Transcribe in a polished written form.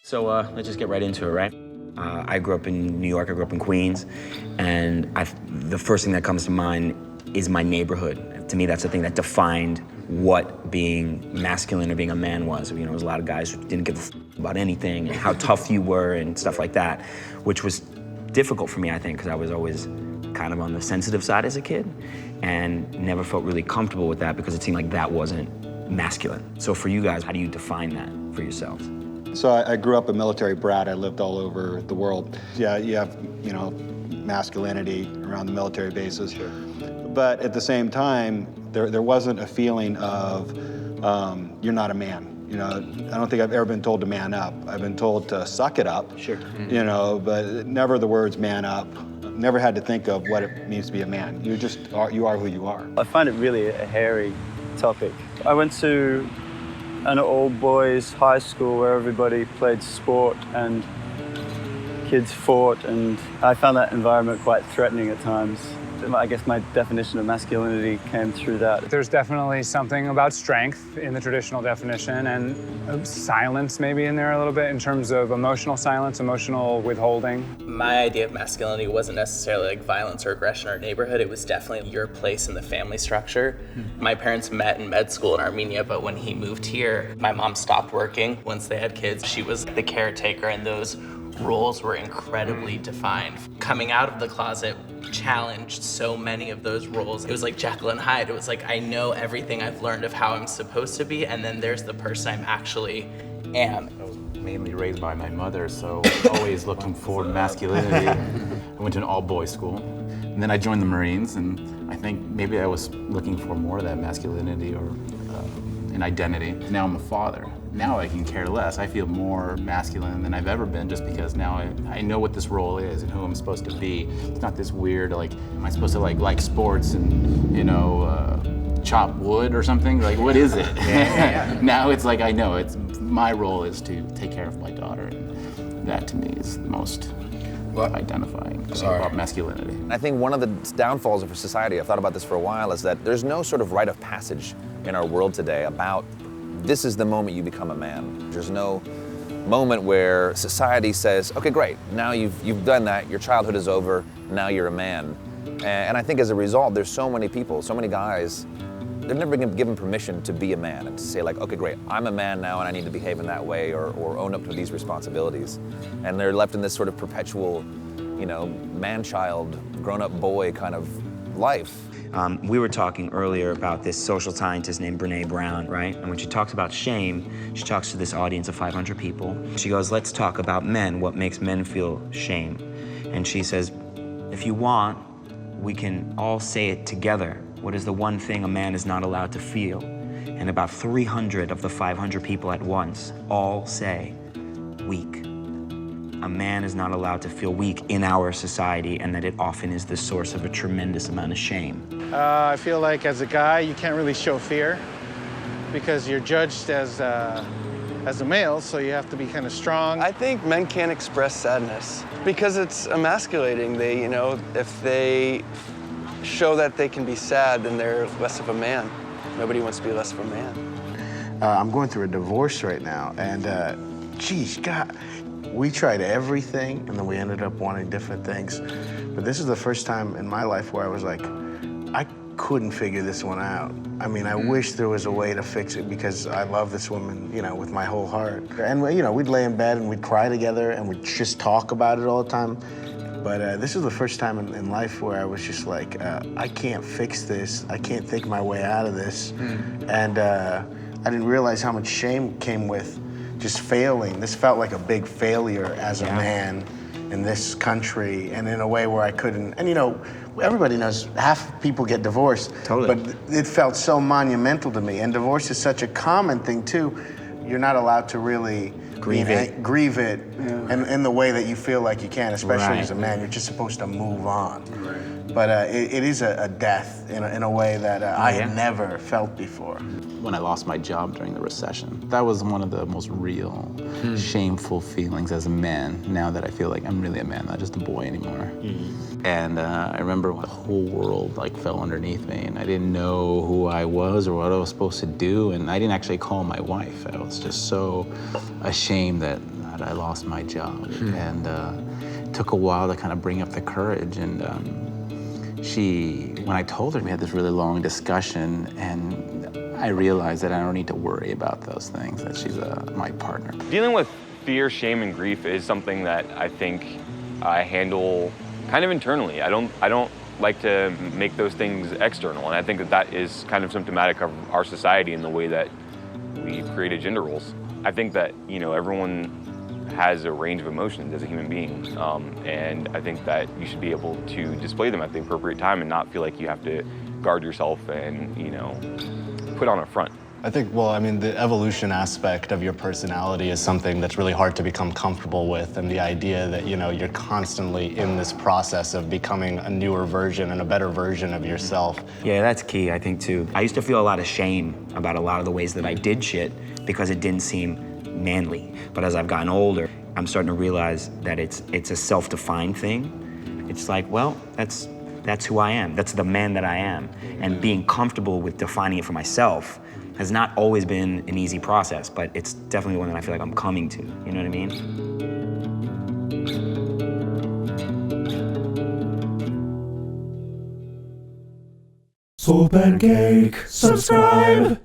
So let's just get right into it, right? I grew up in New York, I grew up in Queens, and the first thing that comes to mind is my neighborhood. To me, that's the thing that defined what being masculine or being a man was. You know, there was a lot of guys who didn't give a about anything and how tough you were and stuff like that, which was difficult for me, I think, because I was always kind of on the sensitive side as a kid and never felt really comfortable with that because it seemed like that wasn't masculine. So for you guys, how do you define that for yourselves? So I grew up a military brat. I lived all over the world. Yeah, you have, you know, masculinity around the military bases. Sure. But at the same time, there wasn't a feeling of you're not a man. You know, I don't think I've ever been told to man up. I've been told to suck it up. Sure. You know, but never the words man up. Never had to think of what it means to be a man. You just are, you are who you are. I find it really a hairy topic. I went to an all-boys high school where everybody played sport and kids fought, and I found that environment quite threatening at times. I guess my definition of masculinity came through that. There's definitely something about strength in the traditional definition, and silence maybe in there a little bit in terms of emotional silence, emotional withholding. My idea of masculinity wasn't necessarily like violence or aggression or neighborhood. It was definitely your place in the family structure. My parents met in med school in Armenia, but when he moved here, my mom stopped working once they had kids. She was the caretaker, and those roles were incredibly defined. Coming out of the closet challenged so many of those roles. It was like Jekyll and Hyde. It was like, I know everything I've learned of how I'm supposed to be, and then there's the person I'm actually am. I was mainly raised by my mother, so always looking for masculinity. I went to an all-boys school, and then I joined the Marines, and I think maybe I was looking for more of that masculinity or an identity. Now I'm a father. Now I can care less. I feel more masculine than I've ever been just because now I know what this role is and who I'm supposed to be. It's not this weird, like, am I supposed to like sports and, you know, chop wood or something? Like, what is it? Now it's like, I know, it's my role is to take care of my daughter, and that to me is the most identifying about masculinity. I think one of the downfalls of our society, I've thought about this for a while, is that there's no sort of rite of passage in our world today about this is the moment you become a man. There's no moment where society says, okay, great, now you've done that, your childhood is over, now you're a man. And I think as a result, there's so many people, so many guys, they've never been given permission to be a man and to say like, okay, great, I'm a man now and I need to behave in that way or own up to these responsibilities. And they're left in this sort of perpetual, you know, man-child, grown-up boy kind of life. We were talking earlier about this social scientist named Brené Brown, right? And when she talks about shame, she talks to this audience of 500 people. She goes, let's talk about men, what makes men feel shame. And she says, if you want, we can all say it together. What is the one thing a man is not allowed to feel? And about 300 of the 500 people at once all say, weak. A man is not allowed to feel weak in our society, and that it often is the source of a tremendous amount of shame. I feel like as a guy, you can't really show fear because you're judged as a male, so you have to be kind of strong. I think men can't express sadness because it's emasculating. They, you know, if they show that they can be sad, then they're less of a man. Nobody wants to be less of a man. I'm going through a divorce right now, and geez, God, we tried everything, and then we ended up wanting different things. But this is the first time in my life where I was like, I couldn't figure this one out. I mean, I wish there was a way to fix it because I love this woman, you know, with my whole heart. And, you know, we'd lay in bed and we'd cry together and we'd just talk about it all the time. But this is the first time in life where I was just like, I can't fix this. I can't think my way out of this. And I didn't realize how much shame came with just failing. This felt like a big failure as a man in this country and in a way where I couldn't, and you know, everybody knows half people get divorced. Totally. But it felt so monumental to me. And divorce is such a common thing too. You're not allowed to really grieve it in the way that you feel like you can, especially as a man. You're just supposed to move on. But it is a death in a way that I had never felt before. When I lost my job during the recession, that was one of the most real, shameful feelings as a man, now that I feel like I'm really a man, not just a boy anymore. And I remember the whole world like fell underneath me, and I didn't know who I was or what I was supposed to do, and I didn't actually call my wife. I was just so ashamed that that I lost my job. And it took a while to kind of bring up the courage. And when I told her, we had this really long discussion, and I realized that I don't need to worry about those things, that she's my partner. Dealing with fear, shame, and grief is something that I think I handle kind of internally. I don't like to make those things external, and I think that is kind of symptomatic of our society and the way that we've created gender roles. I think that, everyone has a range of emotions as a human being, and I think that you should be able to display them at the appropriate time and not feel like you have to guard yourself and, put on a front. I think, the evolution aspect of your personality is something that's really hard to become comfortable with, and the idea that, you're constantly in this process of becoming a newer version and a better version of yourself. Yeah, that's key, I think, too. I used to feel a lot of shame about a lot of the ways that I did shit because it didn't seem manly. But as I've gotten older, I'm starting to realize that it's a self-defined thing. It's like, well, that's who I am. That's the man that I am. And being comfortable with defining it for myself has not always been an easy process, but it's definitely one that I feel like I'm coming to. You know what I mean? SoulPancake, subscribe!